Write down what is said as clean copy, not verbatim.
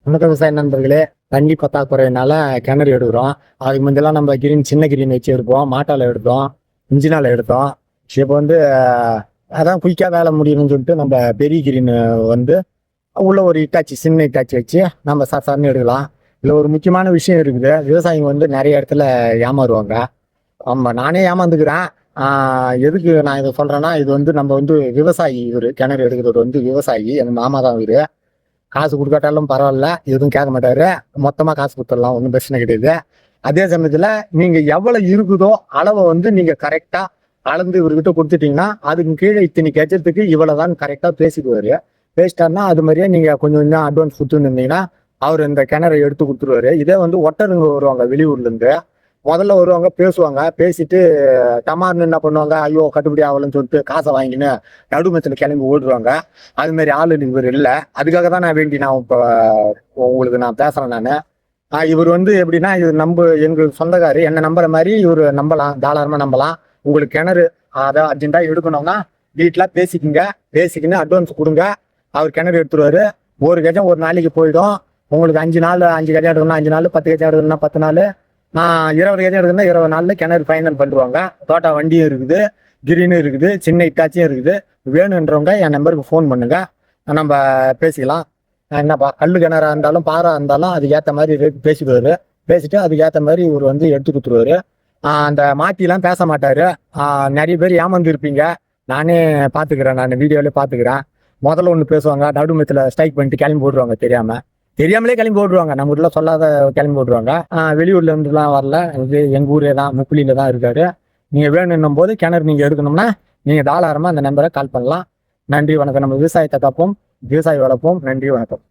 வணக்கம் விவசாய நண்பர்களே. தண்ணி பத்தாக்குறையினால கிணறு எடுக்கிறோம். அதுக்கு முந்தெல்லாம் நம்ம சின்ன கிரீன் வச்சு எடுப்போம், மாட்டால எடுத்தோம், இன்ஜினால எடுத்தோம். இப்போ அதான் குயிக்காக வேலை முடியணும்னு சொல்லிட்டு நம்ம பெரிய கிரீன் உள்ள ஒரு இட்டாச்சி, சின்ன இட்டாச்சி வச்சு நம்ம சார்னு எடுக்கலாம். இதில் ஒரு முக்கியமான விஷயம் இருக்குது. விவசாயிங்க நிறைய இடத்துல ஏமாறுவாங்க. நானே ஏமாந்துக்கிறேன். எதுக்கு நான் இதை சொல்றேன்னா, இது நம்ம விவசாயி. இவர் கிணறு எடுக்கிறவர் விவசாயி. என் மாமா தான் இவரு. காசு கொடுக்காட்டாலும் பரவாயில்ல, எதுவும் கேட்க மாட்டாரு. மொத்தமா காசு கொடுத்துடலாம், ஒன்றும் பிரச்சனை கிடையாது. அதே சமயத்துல நீங்க எவ்வளவு இருக்குதோ அளவை நீங்க கரெக்டா அளந்து இவர்கிட்ட கொடுத்துட்டீங்கன்னா, அதுக்கு கீழே இத்தனை கெச்சத்துக்கு இவ்வளவுதான் கரெக்டா பேசிக்குவாரு. பேசிட்டாருன்னா அது மாதிரியே நீங்க கொஞ்சம் கொஞ்சம் அட்வான்ஸ் கொடுத்துன்னு இருந்தீங்கன்னா அவர் இந்த கிணறை எடுத்து கொடுத்துருவாரு. இதே ஒட்டருங்க வருவாங்க வெளியூர்ல இருந்து. முதல்ல வருவாங்க, பேசுவாங்க. பேசிட்டு டமார்னு என்ன பண்ணுவாங்க, ஐயோ கட்டுப்படி ஆகலன்னு சொல்லிட்டு காசை வாங்கின்னு நடுமத்தில் கிளம்பி ஓடுவாங்க. அது மாதிரி ஆளு இவர் இல்லை. அதுக்காக தான் நான் இப்போ உங்களுக்கு நான் பேசுறேன். இவர் எப்படின்னா, இவர் எங்க சொந்தக்காரு என்ன நம்புற மாதிரி இவர் நம்பலாம், தாராளமா நம்பலாம். உங்களுக்கு கிணறு அதான் அர்ஜென்ட்டா எடுக்கணும்னா வீட்டில் பேசிக்கின்னு அட்வான்ஸ் கொடுங்க. அவர் கிணறு எடுத்துருவாரு. ஒரு கஜம் ஒரு நாளைக்கு போயிடும். உங்களுக்கு 5 நாள் 5 கஜம் எடுக்கணும்னா 5 நாள், 10 கஜம் எடுக்கணும்னா 10 நாள், 20 கஜம் இருக்குன்னா 20 நாள்ல கிணறு ஃபைனல் பண்ணுவாங்க. தோட்டா வண்டியும் இருக்குது, கிரீனும் இருக்குது, சின்ன இட்டாச்சியும் இருக்குது. வேணுன்றவங்க என் நம்பருக்கு ஃபோன் பண்ணுங்க, நம்ம பேசிக்கலாம். என்னப்பா கல் கிணறா இருந்தாலும் பாரா இருந்தாலும் அதுக்கேற்ற மாதிரி ரேட் பேசிடுவாரு. பேசிட்டு அதுக்கேற்ற மாதிரி இவர் எடுத்து கொடுத்துருவாரு. அந்த மாட்டிலாம் பேச மாட்டாரு. நிறைய பேர் ஏமாந்து இருப்பீங்க. நானே பார்த்துக்கிறேன், நான் வீடியோவிலே பார்த்துக்கிறேன். முதல்ல ஒன்று பேசுவாங்க, நடுமத்தில் ஸ்ட்ரைக் பண்ணிட்டு கிளம்பி போடுவாங்க. தெரியாமலே கிளம்பி ஓடுவாங்க. நம்ம ஊர்ல சொல்லாத கிளம்பி ஓடுவாங்க. வெளியூர்ல இருந்துலாம் வரல, இது எங்க ஊரே தான், முக்குளியில தான் இருக்காரு. நீங்க வேணும்னும் போது கிணறு நீங்க எடுக்கணும்னா நீங்க தாராளமா அந்த நம்பரை கால் பண்ணலாம். நன்றி, வணக்கம். நம்ம விவசாயத்தை காப்போம், விவசாயி வளர்ப்போம். நன்றி, வணக்கம்.